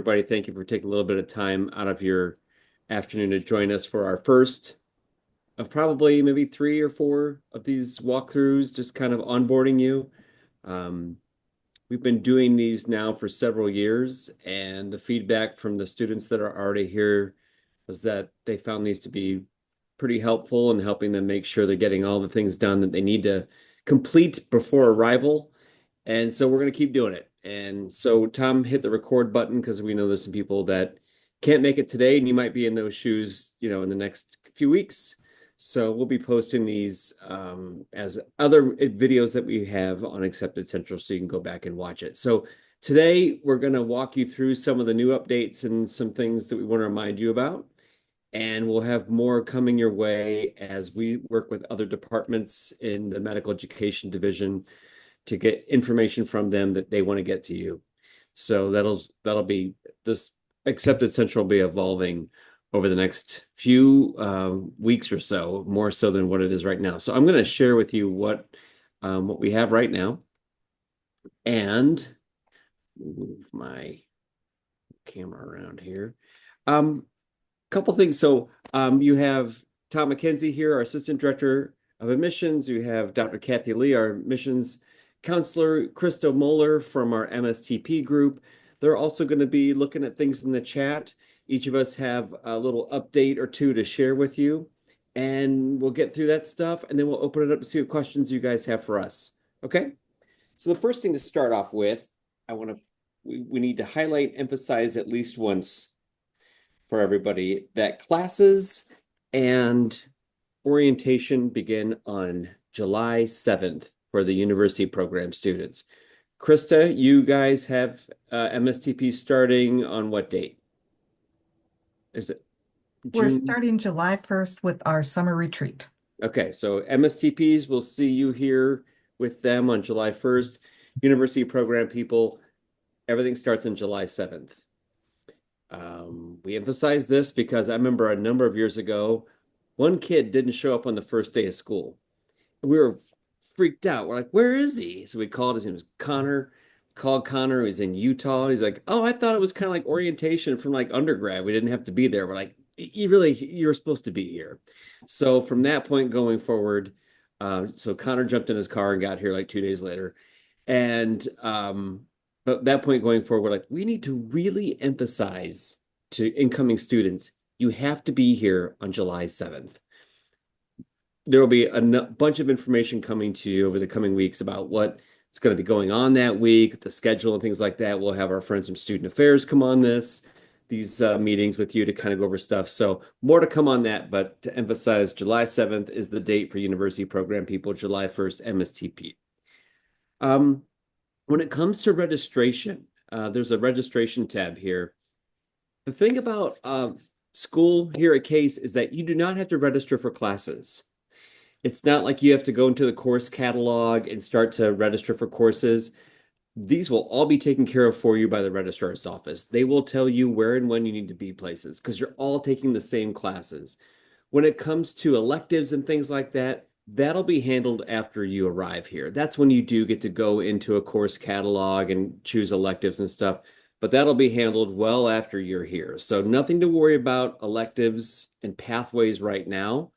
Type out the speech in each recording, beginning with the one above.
everybody. Thank you for taking a little bit of time out of your afternoon to join us for our first of probably maybe three or four of these walkthroughs, just kind of onboarding you. Um, we've been doing these now for several years, and the feedback from the students that are already here was that they found these to be pretty helpful in helping them make sure they're getting all the things done that they need to complete before arrival. And so we're going to keep doing it. And so Tom hit the record button because we know there's some people that can't make it today, and you might be in those shoes, in the next few weeks. So we'll be posting these as other videos that we have on Accepted Central, so you can go back and watch it. So today we're going to walk you through some of the new updates and some things that we want to remind you about. And we'll have more coming your way as we work with other departments in the medical education division to get information from them that they want to get to you. So that'll be this Accepted Central will be evolving over the next few weeks or so, more so than what it is right now. So I'm going to share with you what we have right now, and move my camera around here. Couple things. So you have Tom McKenzie here, our Assistant Director of Admissions. You have Dr. Kathy Lee, our Admissions Counselor, Christo Moeller from our MSTP group. They're also going to be looking at things in the chat. Each of us have a little update or two to share with you, and we'll get through that stuff, and then we'll open it up to see what questions you guys have for us. Okay? So the first thing to start off with, we need to highlight, emphasize at least once for everybody that classes and orientation begin on July 7th for the university program students. Krista, you guys have MSTP starting on what date? Is it We're June? starting July 1st with our summer retreat. Okay, so MSTPs, we'll see you here with them on July 1st. University program people, everything starts on July 7th. We emphasize this because I remember a number of years ago, one kid didn't show up on the first day of school. We were freaked out. We're like, where is he? So we called, his name was Connor. Called Connor, he's in Utah. He's like, oh, I thought it was kind of like orientation from like undergrad. We didn't have to be there. We're like, you're supposed to be here. So from that point going forward, so Connor jumped in his car and got here like 2 days later. And but that point going forward, we're like, we need to really emphasize to incoming students, you have to be here on July 7th. There will be a bunch of information coming to you over the coming weeks about what is going to be going on that week, the schedule and things like that. We'll have our friends from Student Affairs come on these meetings with you to kind of go over stuff. So more to come on that, but to emphasize, July 7th is the date for university program people, July 1st, MSTP. When it comes to registration, there's a registration tab here. The thing about school here at Case is that you do not have to register for classes. It's not like you have to go into the course catalog and start to register for courses. These will all be taken care of for you by the registrar's office. They will tell you where and when you need to be places because you're all taking the same classes. When it comes to electives and things like that, that'll be handled after you arrive here. That's when you do get to go into a course catalog and choose electives and stuff, but that'll be handled well after you're here. So nothing to worry about electives and pathways right now.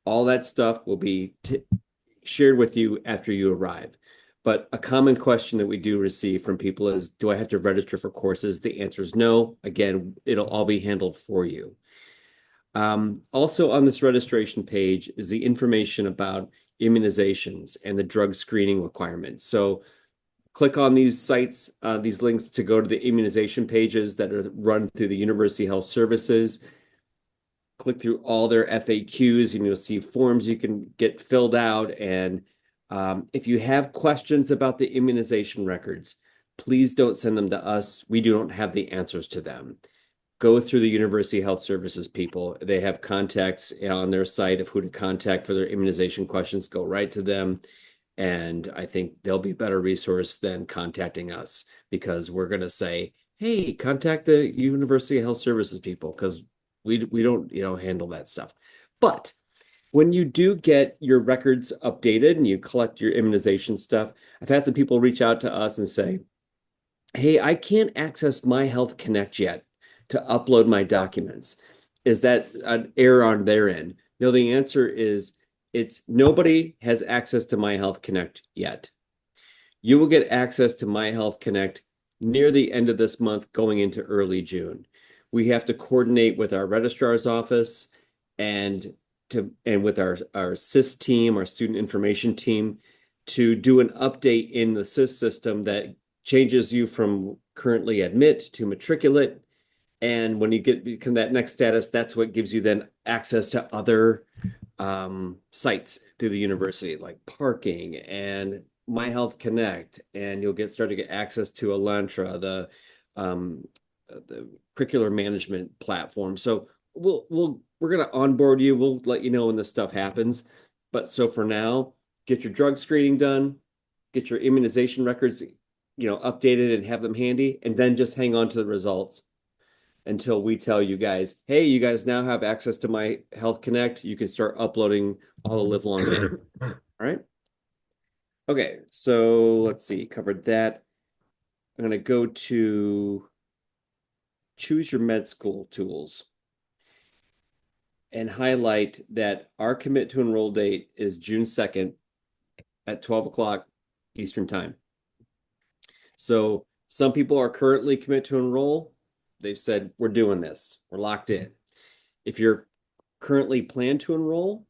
All that stuff will be shared with you after you arrive. But a common question that we do receive from people is, do I have to register for courses? The answer is no. Again, it'll all be handled for you. Also on this registration page is the information about immunizations and the drug screening requirements. So click on these sites, these links to go to the immunization pages that are run through the University Health Services. Click through all their FAQs and you'll see forms you can get filled out. And if you have questions about the immunization records, please don't send them to us. We don't have the answers to them. Go through the University Health Services people. They have contacts on their site of who to contact for their immunization questions. Go right to them. And I think they'll be a better resource than contacting us because we're going to say, hey, contact the University Health Services people because we don't handle that stuff. But when you do get your records updated and you collect your immunization stuff, I've had some people reach out to us and say, hey, I can't access My Health Connect yet to upload my documents. Is that an error on their end? No, the answer is it's nobody has access to My Health Connect yet. You will get access to My Health Connect near the end of this month, going into early June. We have to coordinate with our registrar's office and with our SIS team, our student information team, to do an update in the SIS system that changes you from currently admit to matriculate. And when you become that next status, that's what gives you then access to other sites through the university, like parking and My Health Connect, and you'll start to get access to Elantra, the curricular management platform. So we're gonna onboard you. We'll let you know when this stuff happens. But so for now, get your drug screening done, get your immunization records, updated and have them handy, and then just hang on to the results until we tell you guys, hey, you guys now have access to My Health Connect. You can start uploading all the live long data. All right. Okay. So let's see, covered that. I'm going to go to choose your med school tools and highlight that our commit to enroll date is June 2nd at 12 o'clock Eastern time. So some people are currently commit to enroll. They've said, we're doing this, we're locked in. If you're currently plan to enroll,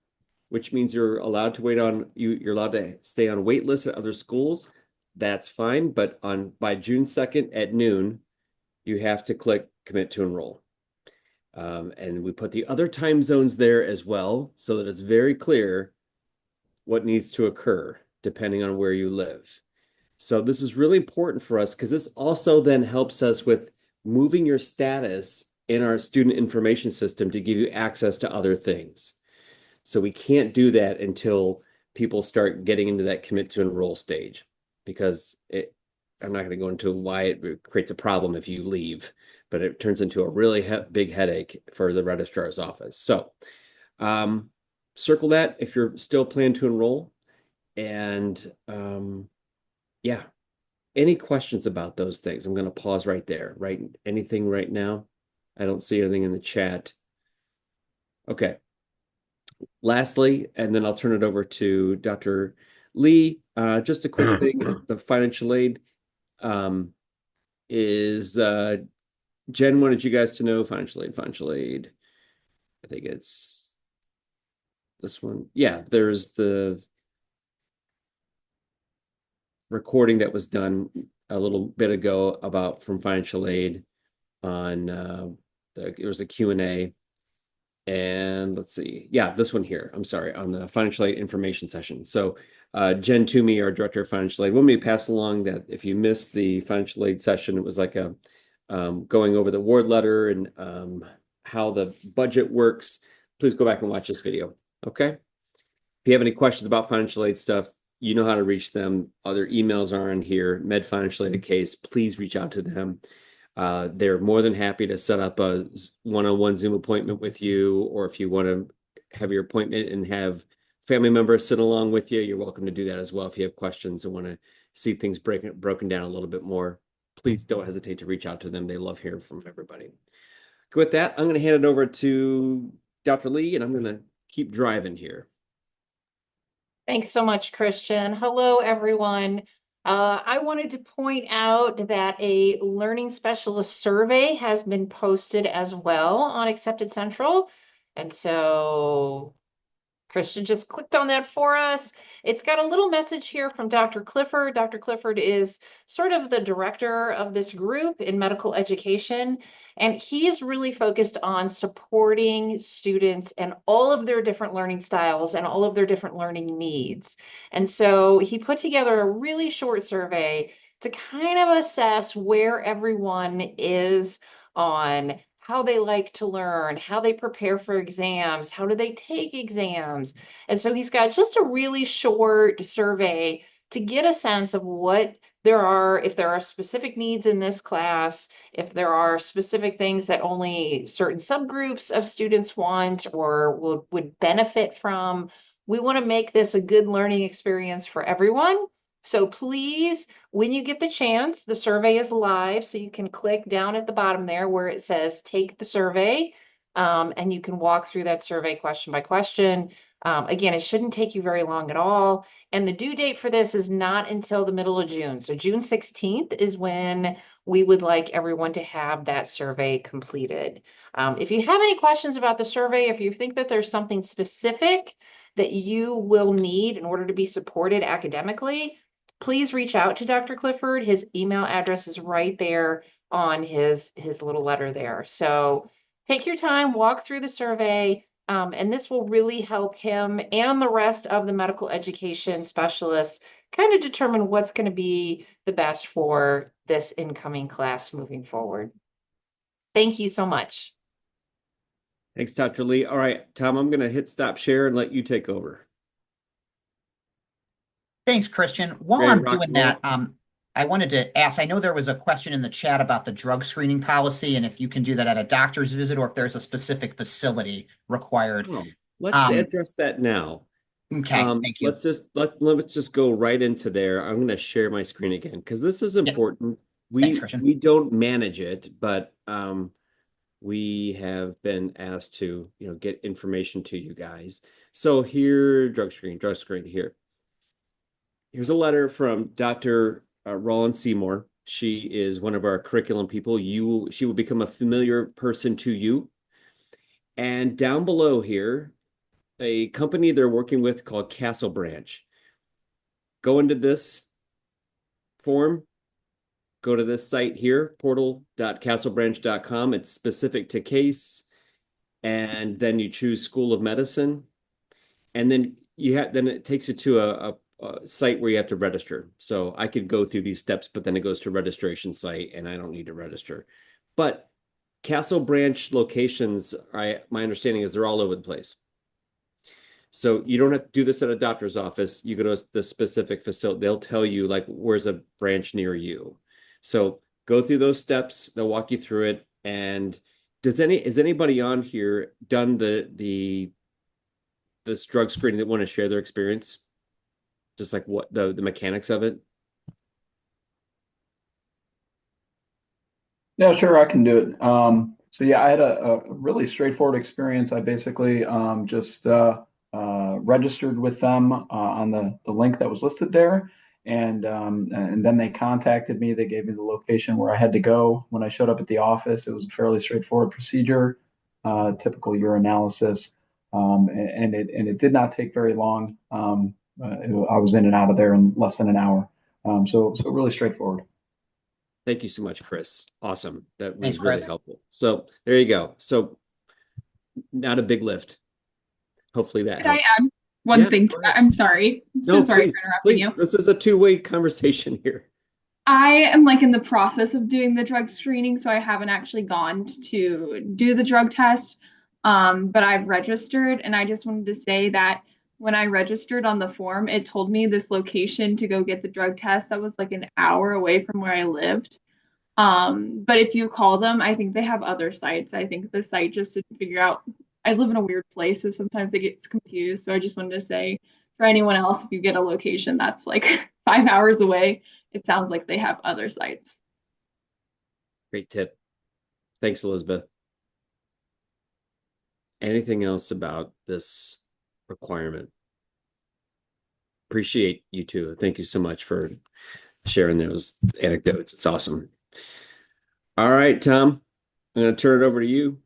which means you're allowed to you're allowed to stay on wait lists at other schools, that's fine. But by June 2nd at noon, you have to click commit to enroll. And we put the other time zones there as well, so that it's very clear what needs to occur depending on where you live. So this is really important for us because this also then helps us with moving your status in our student information system to give you access to other things. So we can't do that until people start getting into that commit to enroll stage, because I'm not going to go into why it creates a problem if you leave, but it turns into a really big headache for the registrar's office. So circle that if you're still planning to enroll. And yeah, any questions about those things? I'm going to pause right there. Right? Anything right now? I don't see anything in the chat. Okay. Lastly, and then I'll turn it over to Dr. Lee. Just a quick thing, the financial aid is Jen wanted you guys to know financial aid. I think it's this one. Yeah, there's the recording that was done a little bit ago about from financial aid on it was a Q&A. And let's see. Yeah, this one here. I'm sorry, on the financial aid information session. So Jen Toomey, our director of financial aid, wanted me to pass along that if you missed the financial aid session, it was like a going over the award letter and how the budget works. Please go back and watch this video. Okay. If you have any questions about financial aid stuff, you know how to reach them. Other emails are on here. Med Financial Aid case. Please reach out to them. They're more than happy to set up a one-on-one Zoom appointment with you, or if you want to have your appointment and have family members sit along with you, you're welcome to do that as well. If you have questions and want to see things broken down a little bit more, please don't hesitate to reach out to them. They love hearing from everybody. With that, I'm going to hand it over to Dr. Lee, and I'm going to keep driving here. Thanks so much, Christian. Hello, everyone. I wanted to point out that a learning specialist survey has been posted as well on Accepted Central. And so Christian just clicked on that for us. It's got a little message here from Dr. Clifford. Dr. Clifford is sort of the director of this group in medical education, and he's really focused on supporting students and all of their different learning styles and all of their different learning needs. And so he put together a really short survey to kind of assess where everyone is on how they like to learn, how they prepare for exams, how do they take exams. And so he's got just a really short survey to get a sense of what there are, if there are specific needs in this class, if there are specific things that only certain subgroups of students want or would benefit from. We want to make this a good learning experience for everyone. So please, when you get the chance, the survey is live, so you can click down at the bottom there where it says take the survey, and you can walk through that survey question by question. Again, it shouldn't take you very long at all. And the due date for this is not until the middle of June. So June 16th is when we would like everyone to have that survey completed. If you have any questions about the survey, if you think that there's something specific that you will need in order to be supported academically, please reach out to Dr. Clifford. His email address is right there on his little letter there. So take your time, walk through the survey, and this will really help him and the rest of the medical education specialists kind of determine what's going to be the best for this incoming class moving forward. Thank you so much. Thanks, Dr. Lee. All right, Tom, I'm going to hit stop share and let you take over. Thanks, Christian. While Ready to I'm rock doing and roll? that, I wanted to ask, I know there was a question in the chat about the drug screening policy and if you can do that at a doctor's visit or if there's a specific facility required. Oh, let's Um, address that now. okay, thank you. Let's just go right into there. I'm going to share my screen again because this is Yeah, important. thanks, We Christian. we don't manage it, but we have been asked to, get information to you guys. So here, drug screen here. Here's a letter from Dr. Roland Seymour. She is one of our curriculum people. She will become a familiar person to you. And down below here, a company they're working with called Castle Branch. Go into this form, go to this site here, portal.castlebranch.com. It's specific to case, and then you choose School of Medicine, and then it takes you to a site where you have to register. So I could go through these steps, but then it goes to registration site, and I don't need to register. But Castle Branch locations, my understanding is they're all over the place. So you don't have to do this at a doctor's office. You go to the specific facility. They'll tell you like where's a branch near you. So go through those steps. They'll walk you through it. And has anybody on here done this drug screening that want to share their experience? Just like what the mechanics of it? Yeah, sure, I can do it. So yeah, I had a really straightforward experience. I basically just registered with them on the link that was listed there, and then they contacted me. They gave me the location where I had to go. When I showed up at the office, it was a fairly straightforward procedure, typical urinalysis, and it did not take very long. I was in and out of there in less than an hour. So really straightforward. Thank you so much, Chris. Awesome. That Thanks, was really Chris. helpful. So there you go. So not a big lift. Hopefully that Could I helped. add one Yeah, thing go to that? ahead. I'm sorry. I'm so No, sorry please, for interrupting please. you. This is a two-way conversation here. I am like in the process of doing the drug screening, so I haven't actually gone to do the drug test. But I've registered, and I just wanted to say that when I registered on the form, it told me this location to go get the drug test that was like an hour away from where I lived. But if you call them, I think they have other sites. I think the site just didn't figure out. I live in a weird place, so sometimes it gets confused. So I just wanted to say for anyone else, if you get a location that's like 5 hours away, it sounds like they have other sites. Great tip. Thanks, Elizabeth. Anything else about this requirement? Appreciate you too. Thank you so much for sharing those anecdotes. It's awesome. All right, Tom, I'm going to turn it over to you.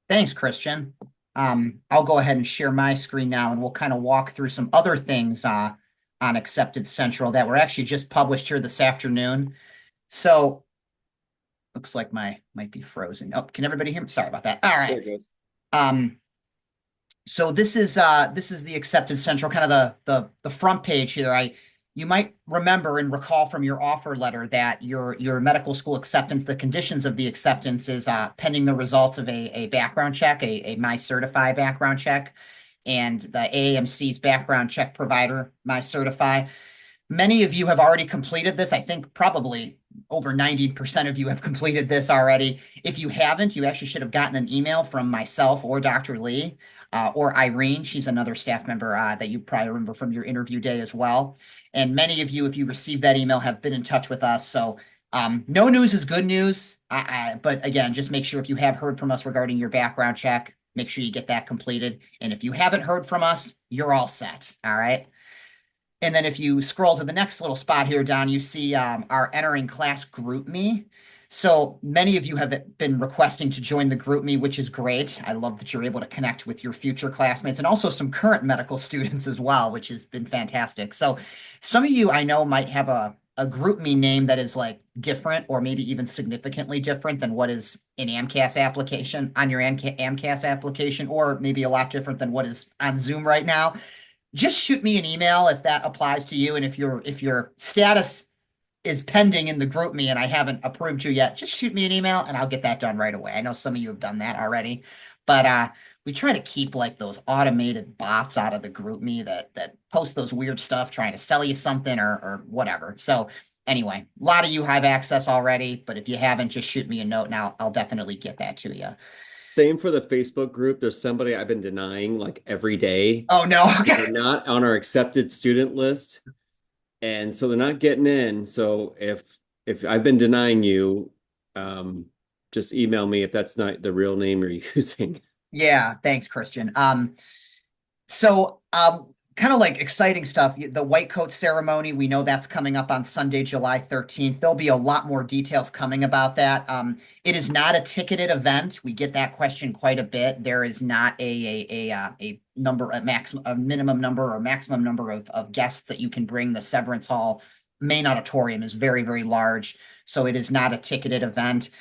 Thanks, Christian. I'll go ahead and share my screen now, and we'll kind of walk through some other things on Accepted Central that were actually just published here this afternoon. So looks like might be frozen. Oh, can everybody hear me? Sorry about that. All There right. it goes. So this is the Accepted Central, kind of the front page here. You might remember and recall from your offer letter that your medical school acceptance, the conditions of the acceptance is pending the results of a background check, a MyCertify background check, and the AAMC's background check provider, MyCertify. Many of you have already completed this. I think probably over 90% of you have completed this already. If you haven't, you actually should have gotten an email from myself or Dr. Lee or Irene. She's another staff member that you probably remember from your interview day as well. And many of you, if you received that email, have been in touch with us. So no news is good news. But again, just make sure if you have heard from us regarding your background check, make sure you get that completed. And if you haven't heard from us, you're all set. All right. And then if you scroll to the next little spot here down, you see our entering class group me. So many of you have been requesting to join the group me, which is great. I love that you're able to connect with your future classmates and also some current medical students as well, which has been fantastic. So some of you I know might have a group me name that is like different or maybe even significantly different than what is in AMCAS application on your AMCAS application, or maybe a lot different than what is on Zoom right now. Just shoot me an email if that applies to you. And if your status is pending in the group me and I haven't approved you yet, just shoot me an email and I'll get that done right away. I know some of you have done that already, but we try to keep like those automated bots out of the group me that post those weird stuff trying to sell you something or whatever. So anyway, a lot of you have access already, but if you haven't, just shoot me a note and I'll definitely get that to you. Same for the Facebook group. There's somebody I've been denying like every day. Oh no. Okay. They're not on our accepted student list. And so they're not getting in. So if I've been denying you, just email me if that's not the real name you're using. Yeah, thanks, Christian. So kind of like exciting stuff. The white coat ceremony, we know that's coming up on Sunday, July 13th. There'll be a lot more details coming about that. It is not a ticketed event. We get that question quite a bit. There is not a number, a minimum number or maximum number of guests that you can bring. The Severance Hall main auditorium is very, very large, so it is not a ticketed event.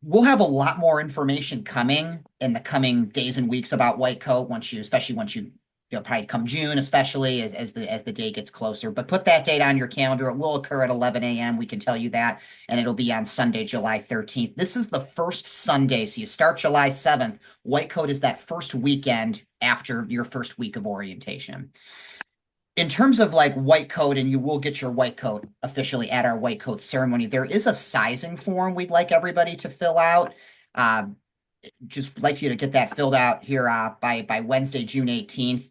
We'll have a lot more information coming in the coming days and weeks about white coat especially once you probably come June, especially as the day gets closer. But put that date on your calendar. It will occur at 11 a.m. We can tell you that, and it'll be on Sunday, July 13th. This is the first Sunday, so you start July 7th. White coat is that first weekend after your first week of orientation. In terms of like white coat, and you will get your white coat officially at our white coat ceremony, there is a sizing form we'd like everybody to fill out. Just like you to get that filled out here by Wednesday, June 18th.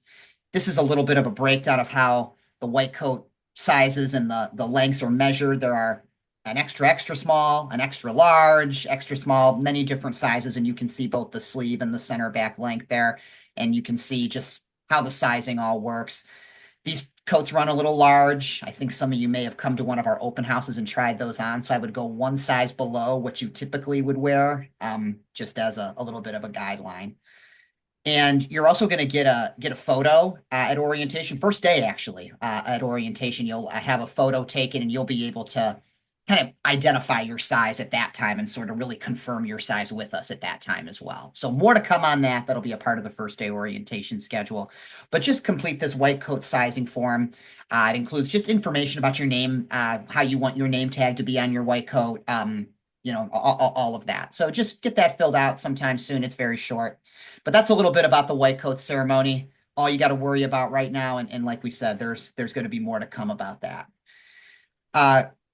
This is a little bit of a breakdown of how the white coat sizes and the lengths are measured. There are an extra small, an extra large, extra small, many different sizes, and you can see both the sleeve and the center back length there, and you can see just how the sizing all works. These coats run a little large. I think some of you may have come to one of our open houses and tried those on. So I would go one size below what you typically would wear, just as a little bit of a guideline. And you're also going to get a photo at orientation, first day actually. At orientation, you'll have a photo taken, and you'll be able to kind of identify your size at that time and sort of really confirm your size with us at that time as well. So more to come on that. That'll be a part of the first day orientation schedule. But just complete this white coat sizing form. It includes just information about your name, how you want your name tag to be on your white coat, all of that. So just get that filled out sometime soon. It's very short. But that's a little bit about the white coat ceremony. All you got to worry about right now. And like we said, there's going to be more to come about that.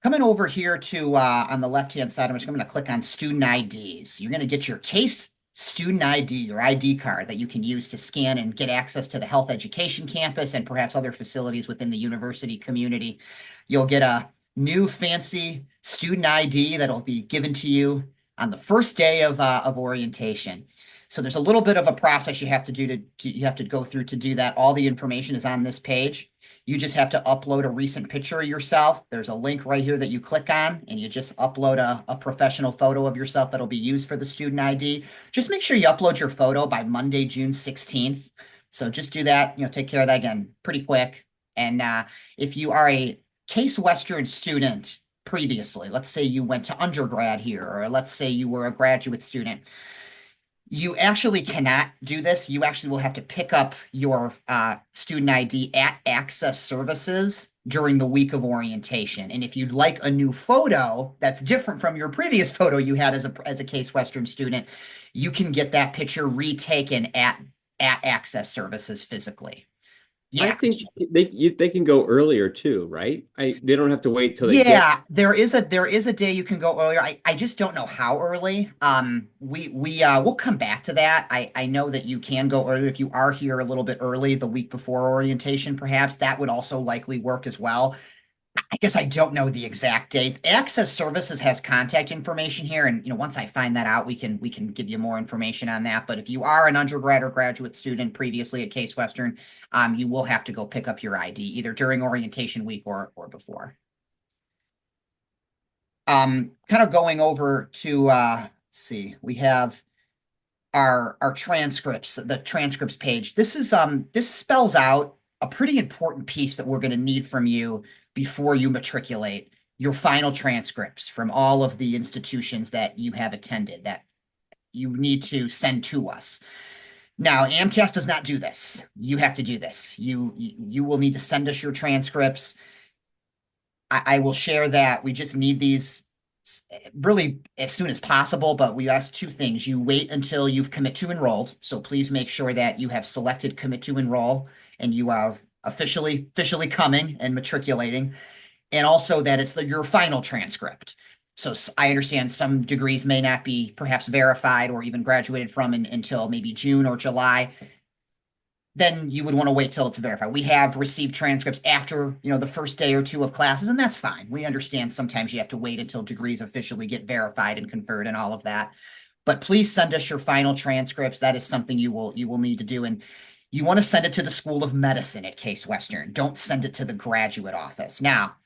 Coming over here to on the left-hand side, I'm going to click on student IDs. You're going to get your case student ID, your ID card that you can use to scan and get access to the health education campus and perhaps other facilities within the university community. You'll get a new fancy student ID that'll be given to you on the first day of orientation. So there's a little bit of a process you have to do you have to go through to do that. All the information is on this page. You just have to upload a recent picture of yourself. There's a link right here that you click on, and you just upload a professional photo of yourself that'll be used for the student ID. Just make sure you upload your photo by Monday, June 16th. So just do that, take care of that again pretty quick. And if you are a Case Western student previously, let's say you went to undergrad here, or let's say you were a graduate student, you actually cannot do this. You actually will have to pick up your student ID at Access Services during the week of orientation. And if you'd like a new photo that's different from your previous photo you had as a Case Western student, you can get that picture retaken at Access Services physically. I Yeah. think they can go earlier too, right? They don't have to wait till they get. Yeah, there is a day you can go earlier. I just don't know how early. We'll come back to that. I know that you can go early if you are here a little bit early the week before orientation, perhaps that would also likely work as well. I guess I don't know the exact date. Access Services has contact information here, and once I find that out, we can give you more information on that. But if you are an undergrad or graduate student previously at Case Western, you will have to go pick up your ID either during orientation week or before. Kind of going over to let's see, we have our transcripts, the transcripts page. This spells out a pretty important piece that we're going to need from you before you matriculate, your final transcripts from all of the institutions that you have attended that you need to send to us. Now, AMCAS does not do this. You have to do this. You will need to send us your transcripts. I will share that we just need these really as soon as possible, but we ask two things. You wait until you've commit to enrolled. So please make sure that you have selected commit to enroll and you are officially coming and matriculating, and also that it's your final transcript. So I understand some degrees may not be perhaps verified or even graduated from until maybe June or July. Then you would want to wait till it's verified. We have received transcripts after, the first day or two of classes, and that's fine. We understand sometimes you have to wait until degrees officially get verified and conferred and all of that. But please send us your final transcripts. That is something you will need to do. And you want to send it to the School of Medicine at Case Western. Don't send it to the graduate office. Now,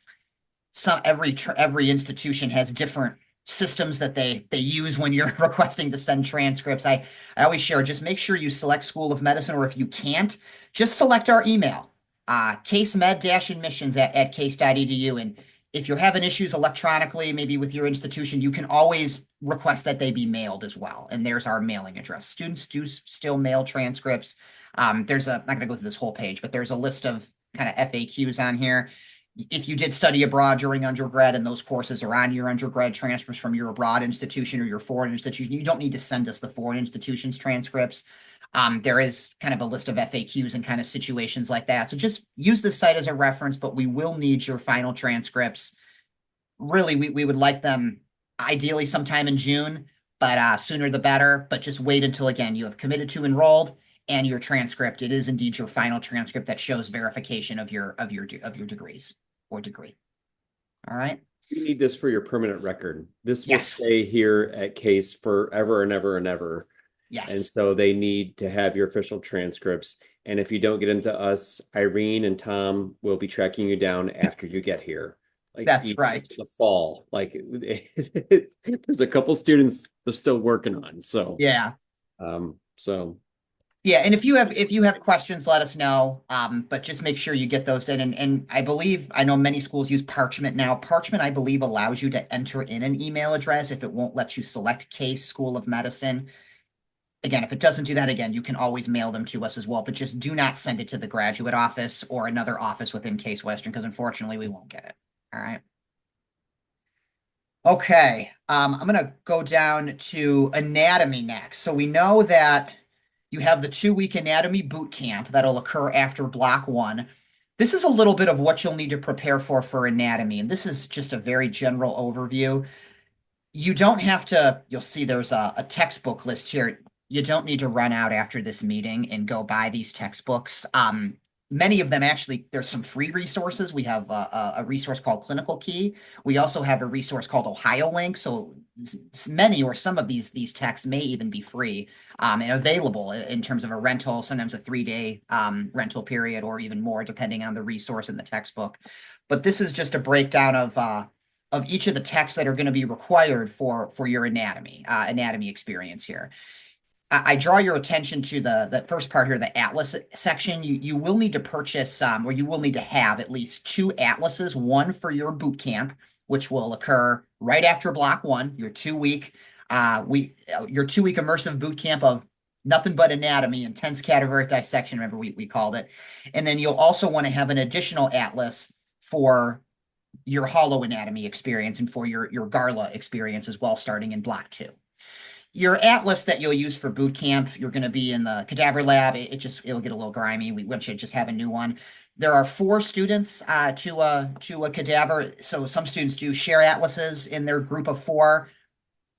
every institution has different systems that they use when you're requesting to send transcripts. I always share, just make sure you select School of Medicine, or if you can't, just select our email, casemed-admissions at case.edu. And if you're having issues electronically, maybe with your institution, you can always request that they be mailed as well. And there's our mailing address. Students do still mail transcripts. I'm not going to go through this whole page, but there's a list of kind of FAQs on here. If you did study abroad during undergrad and those courses are on your undergrad transcripts from your abroad institution or your foreign institution, you don't need to send us the foreign institution's transcripts. There is kind of a list of FAQs and kind of situations like that. So just use this site as a reference, but we will need your final transcripts. Really, we would like them ideally sometime in June, but sooner the better. But just wait until, again, you have committed to enrolled and your transcript. It is indeed your final transcript that shows verification of your degrees or degree. All right. You need this for your permanent record. This will Yes. stay here at Case forever and ever and ever. Yes. And so they need to have your official transcripts. And if you don't get into us, Irene and Tom will be tracking you down after you get here. Like That's right. The fall. Like there's a couple students they're still working on. So Yeah. So Yeah, and if you have questions, let us know. But just make sure you get those done. And I know many schools use Parchment now. Parchment, I believe, allows you to enter in an email address if it won't let you select Case School of Medicine. Again, if it doesn't do that, again, you can always mail them to us as well. But just do not send it to the graduate office or another office within Case Western, because unfortunately we won't get it. All right. Okay. I'm gonna go down to anatomy next. So we know that you have the 2-week anatomy boot camp that'll occur after block 1. This is a little bit of what you'll need to prepare for anatomy, and this is just a very general overview. You don't have to, you'll see there's a textbook list here. You don't need to run out after this meeting and go buy these textbooks. Many of them, actually, there's some free resources. We have a resource called Clinical Key. We also have a resource called Ohio Link. So many or some of these texts may even be free and available in terms of a rental, sometimes a 3-day rental period or even more, depending on the resource in the textbook. But this is just a breakdown of each of the texts that are going to be required for your anatomy experience here. I draw your attention to the first part here, the atlas section. You will need to purchase or you will need to have at least 2 atlases, one for your boot camp, which will occur right after block 1, your 2-week immersive boot camp of nothing but anatomy, intense cadaveric dissection. Remember, we called it. And then you'll also want to have an additional atlas for your hollow anatomy experience and for your Garla experience as well, starting in block 2. your atlas that you'll use for boot camp, you're going to be in the cadaver lab. It'll get a little grimy. We want you to just have a new one. There are 4 students to a cadaver. So some students do share atlases in their group of 4,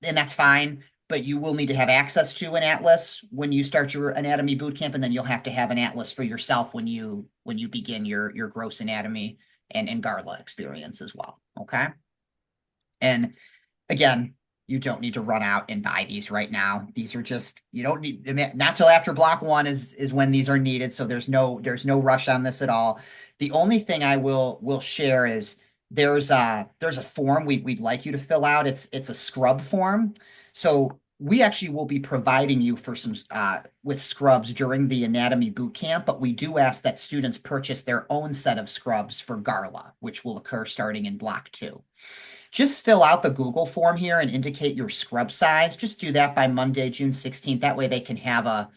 and that's fine. But you will need to have access to an atlas when you start your anatomy boot camp, and then you'll have to have an atlas for yourself when you begin your gross anatomy and Garla experience as well. Okay. And again, you don't need to run out and buy these right now. These are just, you don't need, not till after block 1 is when these are needed. So there's no rush on this at all. The only thing I will share is there's a form we'd like you to fill out. It's a scrub form. So we actually will be providing you for some with scrubs during the anatomy boot camp, but we do ask that students purchase their own set of scrubs for Garla, which will occur starting in block 2. Just fill out the Google form here and indicate your scrub size. Just do that by Monday, June 16th. That way they can have a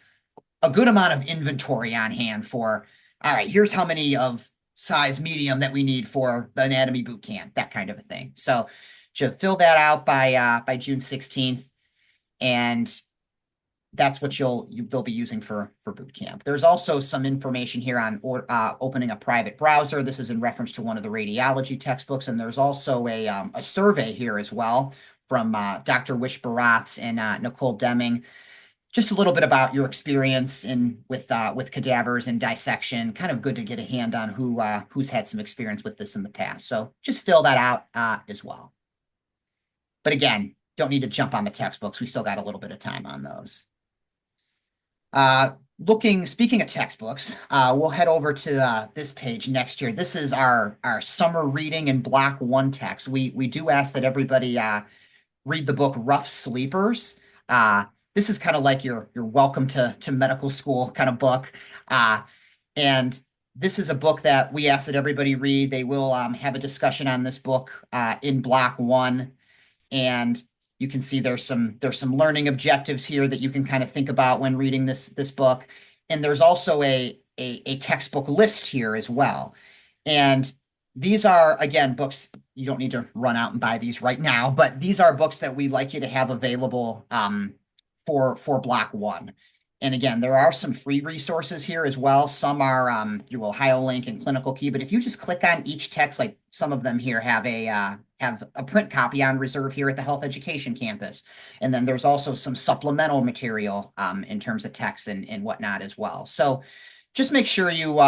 good amount of inventory on hand for, all right, here's how many of size medium that we need for the anatomy boot camp, that kind of a thing. So just fill that out by June 16th, and that's what they'll be using for boot camp. There's also some information here on opening a private browser. This is in reference to one of the radiology textbooks, and there's also a survey here as well from Dr. Wish Baratz and Nicole Deming. Just a little bit about your experience with cadavers and dissection. Kind of good to get a hand on who's had some experience with this in the past. So just fill that out as well. But again, don't need to jump on the textbooks. We still got a little bit of time on those. Speaking of textbooks, we'll head over to this page next year. This is our summer reading in block 1 text. We do ask that everybody read the book Rough Sleepers. This is kind of like your welcome to medical school kind of book. And this is a book that we ask that everybody read. They will have a discussion on this book in block 1. And you can see there's some learning objectives here that you can kind of think about when reading this book. And there's also a textbook list here as well. And these are, again, books, you don't need to run out and buy these right now, but these are books that we'd like you to have available for block 1. And again, there are some free resources here as well. Some are your Ohio Link and Clinical Key, but if you just click on each text, like some of them here have a print copy on reserve here at the Health Education campus. And then there's also some supplemental material in terms of text and whatnot as well. So just make sure you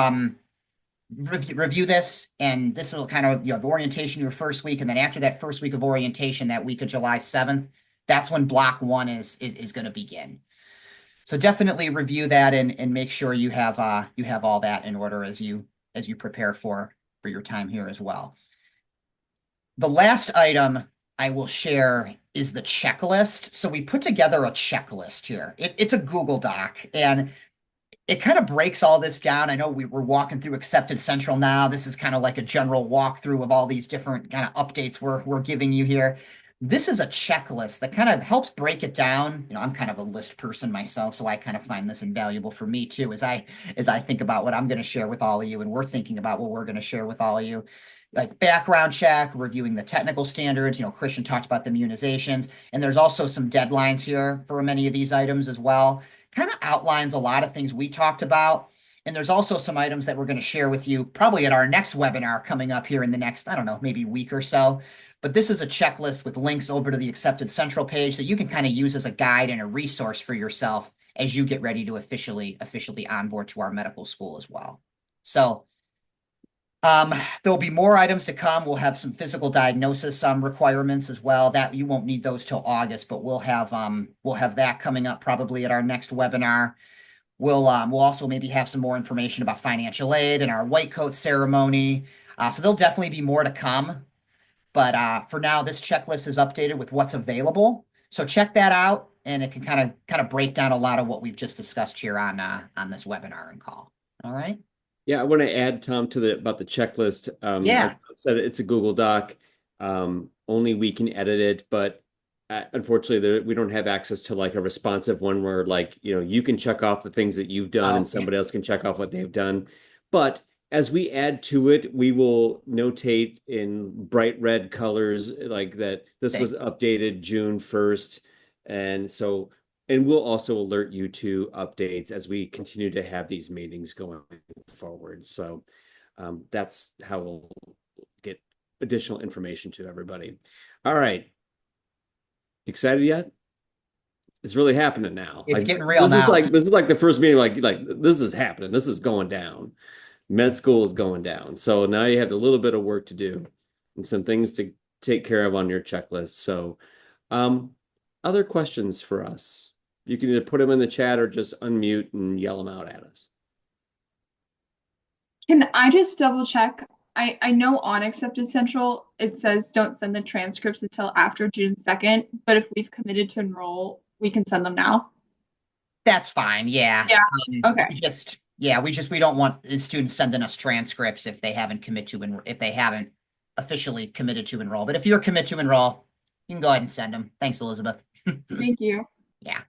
review this, and this will kind of, you have orientation your first week, and then after that first week of orientation, that week of July 7th, that's when block 1 is going to begin. So definitely review that and make sure you have all that in order as you prepare for your time here as well. The last item I will share is the checklist. So we put together a checklist here. It's a Google Doc, and it kind of breaks all this down. I know we're walking through Accepted Central now. This is kind of like a general walkthrough of all these different kind of updates we're giving you here. This is a checklist that kind of helps break it down. You know, I'm kind of a list person myself, so I kind of find this invaluable for me too, as I think about what I'm going to share with all of you, and we're thinking about what we're going to share with all of you. Like background check, reviewing the technical standards. You know, Christian talked about the immunizations, and there's also some deadlines here for many of these items as well. Kind of outlines a lot of things we talked about. And there's also some items that we're going to share with you probably at our next webinar coming up here in the next, I don't know, maybe week or so. But this is a checklist with links over to the Accepted Central page that you can kind of use as a guide and a resource for yourself as you get ready to officially onboard to our medical school as well. So there'll be more items to come. We'll have some physical diagnosis requirements as well. That you won't need those till August, but we'll have that coming up probably at our next webinar. We'll also maybe have some more information about financial aid and our white coat ceremony. So there'll definitely be more to come. But for now, this checklist is updated with what's available. So check that out, and it can kind of break down a lot of what we've just discussed here on this webinar and call. All right. Yeah, I want to add, Tom, about the checklist. Yeah. Like I said, it's a Google Doc. Only we can edit it, but unfortunately, we don't have access to like a responsive one where like, you know, you can check off the things that you've done and somebody else can check off what they've done. But as we add to it, we will notate in bright red colors like that this was updated June 1st. And so, and we'll also alert you to updates as we continue to have these meetings going forward. So that's how we'll get additional information to everybody. All right. Excited yet? It's really happening now. It's Like getting real now. this is like the first meeting, like this is happening. This is going down. Med school is going down. So now you have a little bit of work to do and some things to take care of on your checklist. So um other questions for us? You can either put them in the chat or just unmute and yell them out at us. Can I just double check? I know on Accepted Central, it says don't send the transcripts until after June 2nd, but if we've committed to enroll, we can send them now. That's fine. Yeah. Yeah. Okay. We don't want the students sending us transcripts if they haven't if they haven't officially committed to enroll. But if you're committed to enroll, you can go ahead and send them. Thanks, Elizabeth. Thank you. Yeah.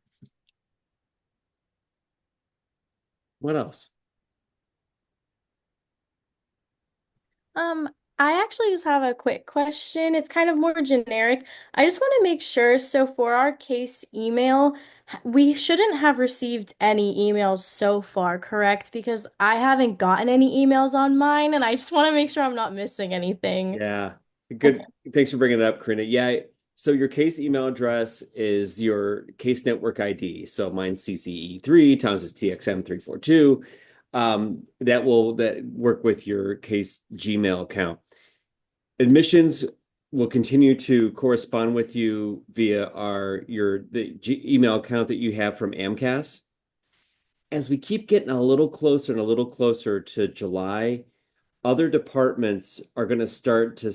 What else? I actually just have a quick question. It's kind of more generic. I just want to make sure, so for our case email, we shouldn't have received any emails so far, correct? Because I haven't gotten any emails on mine, and I just want to make sure I'm not missing anything. Yeah. Good. Thanks for bringing it up, Karina. Yeah. So your case email address is your case network ID. So mine's CCE3, Tom's is TXM342. That will work with your case Gmail account. Admissions will continue to correspond with you via the email account that you have from AMCAS. As we keep getting a little closer and a little closer to July, other departments are going to start to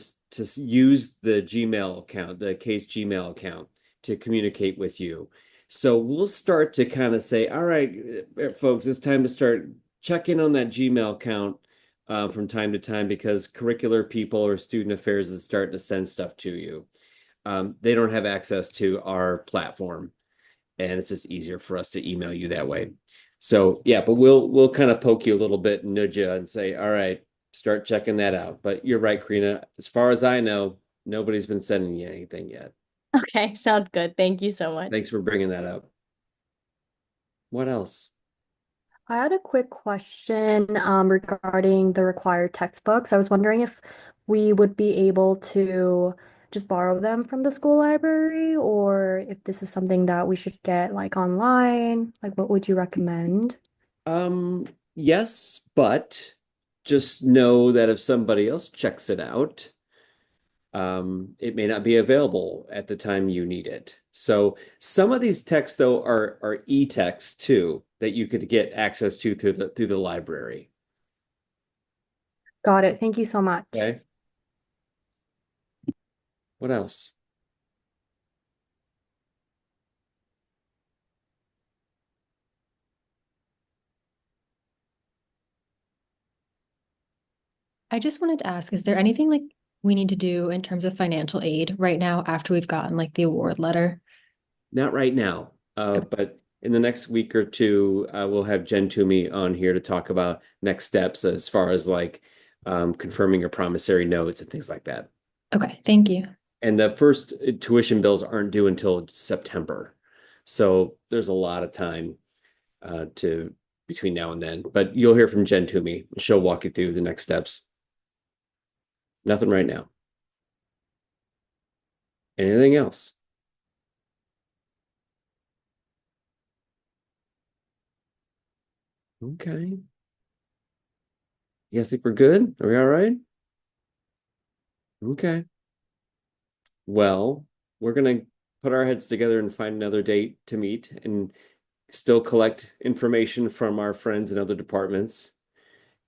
use the Gmail account, the case Gmail account, to communicate with you. So we'll start to kind of say, all right, folks, it's time to start checking on that Gmail account from time to time, because curricular people or student affairs is starting to send stuff to you. They don't have access to our platform, and it's just easier for us to email you that way. So yeah, but we'll kind of poke you a little bit and nudge you and say, all right, start checking that out. But you're right, Karina. As far as I know, nobody's been sending you anything yet. Okay, sounds good. Thank you so much. Thanks for bringing that up. What else? I had a quick question regarding the required textbooks. I was wondering if we would be able to just borrow them from the school library, or if this is something that we should get like online. Like, what would you recommend? Yes, but just know that if somebody else checks it out, it may not be available at the time you need it. So some of these texts, though, are e-texts too, that you could get access to through the library. Got it. Thank you so much. Okay. What else? I just wanted to ask, is there anything like we need to do in terms of financial aid right now after we've gotten like the award letter? Not right now, but in the next week or two, we'll have Jen Toomey on here to talk about next steps as far as like confirming your promissory notes and things like that. Okay, thank you. And the first tuition bills aren't due until September. So there's a lot of time to between now and then. But you'll hear from Jen Toomey. She'll walk you through the next steps. Nothing right now. Anything else? Okay. You guys think we're good? Are we all right? Okay. Well, we're gonna put our heads together and find another date to meet and still collect information from our friends in other departments.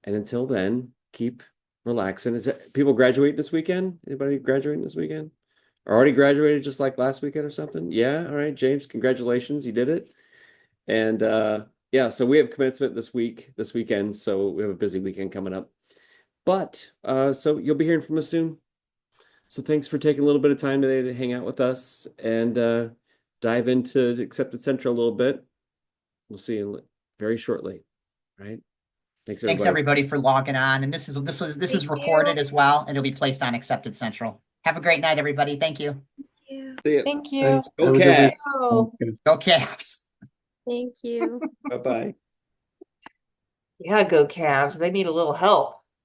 And until then, keep relaxing. Is it people graduate this weekend? Anybody graduating this weekend? Or already graduated just like last weekend or something? Yeah, all right, James, congratulations, you did it. And yeah, so we have commencement this weekend, so we have a busy weekend coming up. But so you'll be hearing from us soon. So thanks for taking a little bit of time today to hang out with us and dive into Accepted Central a little bit. We'll see you very shortly. Right? Thanks Everybody for logging on. And this is recorded as well, and it'll be placed on Accepted Central. Have a great night, everybody. Thank you. you. See ya. Thank you. Thanks. Go Have a good week. Cats. Oh, Go Cavs. Thank you. Bye-bye. yeah, go Cavs. They need a little help.